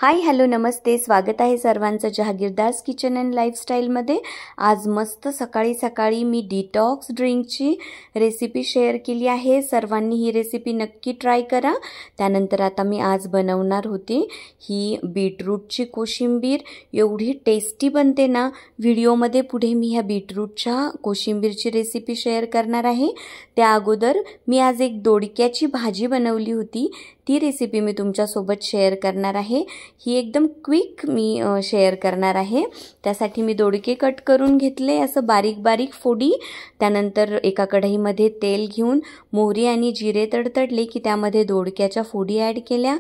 Hi hello नमस्ते, स्वागत आहे सर्वांचं जहागीरदास किचन अँड लाईफस्टाईलमध्ये। आज मस्त सकाळी सकाळी मी डिटॉक्स ड्रिंकची रेसिपी शेअर केली आहे। सर्वांनी ही रेसिपी नक्की ट्राय करा। त्यानंतर आता मी आज बनवणार होते ही बीटरूटची कोशिंबीर। एवढी टेस्टी बनते ना, व्हिडिओमध्ये पुढे मी ह्या बीटरूटच्या कोशिंबीरची रेसिपी शेअर करणार आहे। त्या अगोदर मी आज एक दोडक्याची भाजी बनवली होती, ती रेसिपी मी तुमच्यासोबत शेअर करणार आहे। ही एकदम क्विक मी शेअर करणार आहे। त्यासाठी मी दोडके कट करून घेतले असं बारीक बारीक फोडी। त्यानंतर एका कढईमध्ये तेल घेऊन मोहरी आणि जिरे तडतडले की त्यामध्ये दोडक्याच्या फोडी ॲड केल्या।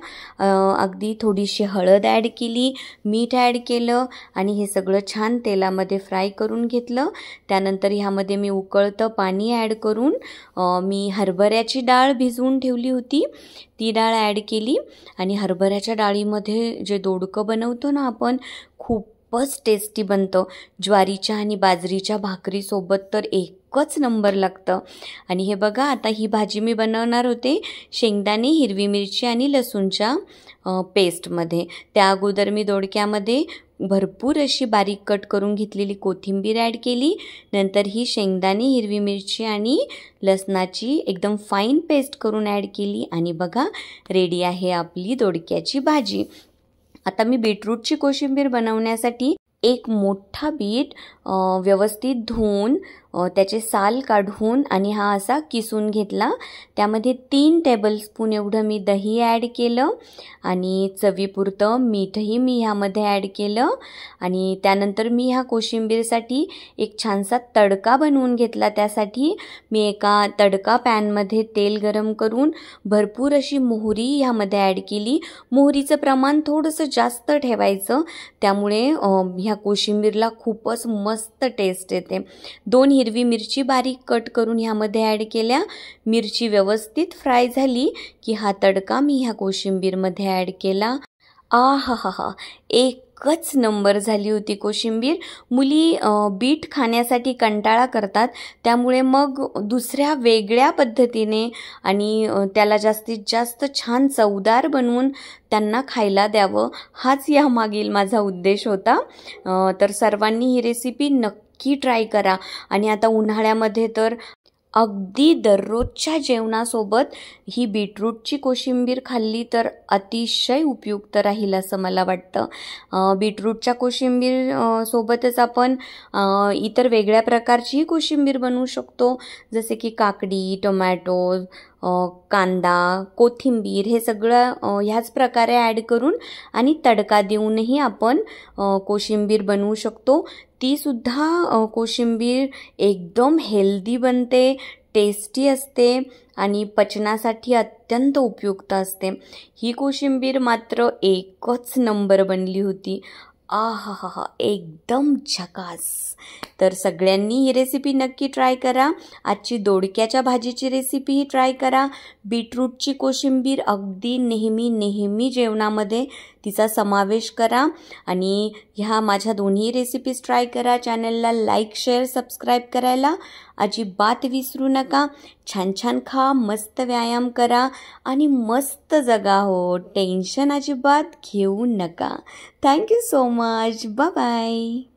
अगदी थोडीशी हळद ॲड केली, मीठ ॲड केलं आणि हे सगळं छान तेलामध्ये फ्राय करून घेतलं। त्यानंतर ह्यामध्ये मी उकळतं पाणी ॲड करून मी हरभऱ्याची डाळ भिजवून ठेवली होती, ती डाळ ॲड केली। आणि हरभऱ्याच्या डाळीमध्ये जे दोडकं बनवतो ना आपण, खूपच टेस्टी बनतं। ज्वारीच्या आणि बाजरीच्या भाकरीसोबत तर एकच नंबर लागतं। आणि हे बघा, आता ही भाजी मी बनवणार होते शेंगदाणे, हिरवी मिरची आणि लसूणच्या पेस्टमध्ये। त्या अगोदर मी दोडक्यामध्ये भरपूर अशी बारीक कट करून घेतलेली कोथिंबीर ॲड केली। नंतर ही शेंगदाणे, हिरवी मिरची आणि लसणाची एकदम फाईन पेस्ट करून ॲड केली आणि बघा, रेडी आहे आपली दोडक्याची भाजी। आता मी बीटरूटची कोशिंबीर बनवण्यासाठी एक मोठा बीट व्यवस्थित धुवून त्याचे साल काढून आणि हा असा किसून घेतला। त्यामध्ये 3 टेबलस्पून एवढं मी दही ॲड केलं आणि चवीपुरतं मीठही मी ह्यामध्ये ॲड केलं। आणि त्यानंतर मी ह्या कोशिंबीरसाठी एक छानसा तडका बनवून घेतला। त्यासाठी मी एका तडका पॅनमध्ये तेल गरम करून भरपूर अशी मोहरी ह्यामध्ये ॲड केली। मोहरीचं प्रमाण थोडंसं जास्त ठेवायचं, त्यामुळे ह्या कोशिंबीरला खूपच मस्त टेस्ट येते। 2 हिरवी मिरची बारीक कट करून ह्यामध्ये ॲड केल्या। मिरची व्यवस्थित फ्राय झाली की हा तडका मी ह्या कोशिंबीरमध्ये ॲड केला। आहाहा, एकच नंबर झाली होती कोशिंबीर। मुली बीट खाण्यासाठी कंटाळा करतात, त्यामुळे मग दुसऱ्या वेगळ्या पद्धतीने आणि त्याला जास्तीत जास्त छान चवदार बनवून त्यांना खायला द्यावं, हाच यामागील माझा उद्देश होता। तर सर्वांनी ही रेसिपी नक्की ट्राय करा। आणि आता उन्हाळ्यामध्ये तर अगदी दररोजच्या जेवणासोबत ही बीटरूटची कोशिंबीर खाल्ली तर अतिशय उपयुक्त राहील असं मला वाटतं। बीटरूटच्या कोशिंबीर सोबतच आपण इतर वेगळ्या प्रकारचीही कोशिंबीर बनवू शकतो, जसे की काकडी, टोमॅटो, कांदा, कोथिंबीर, हे सगळं ह्याच प्रकारे ॲड करून आणि तडका देऊनही आपण कोशिंबीर बनवू शकतो। ती सुद्धा कोशिंबीर एकदम हेल्दी बनते, टेस्टी असते आणि पचनासाठी अत्यंत उपयुक्त असते। ही कोशिंबीर मात्र एकच नंबर बनली होती। आहाहा, एकदम झकास। तर सगळ्यांनी ही रेसिपी नक्की ट्राय करा। आजची दोडक्याच्या भाजीची रेसिपीही ट्राय करा। बीटरूटची कोशिंबीर अगदी नेहमी जेवणामध्ये तिचा समावेश करा। आणि ह्या माझ्या दोन्ही रेसिपीज ट्राय करा। चॅनलला लाईक, शेअर, सबस्क्राईब करायला अजिबात विसरू नका। छान खा, मस्त व्यायाम करा आणि मस्त जगा हो, टेन्शन अजिबात घेऊ नका। Thank you so much, bye bye.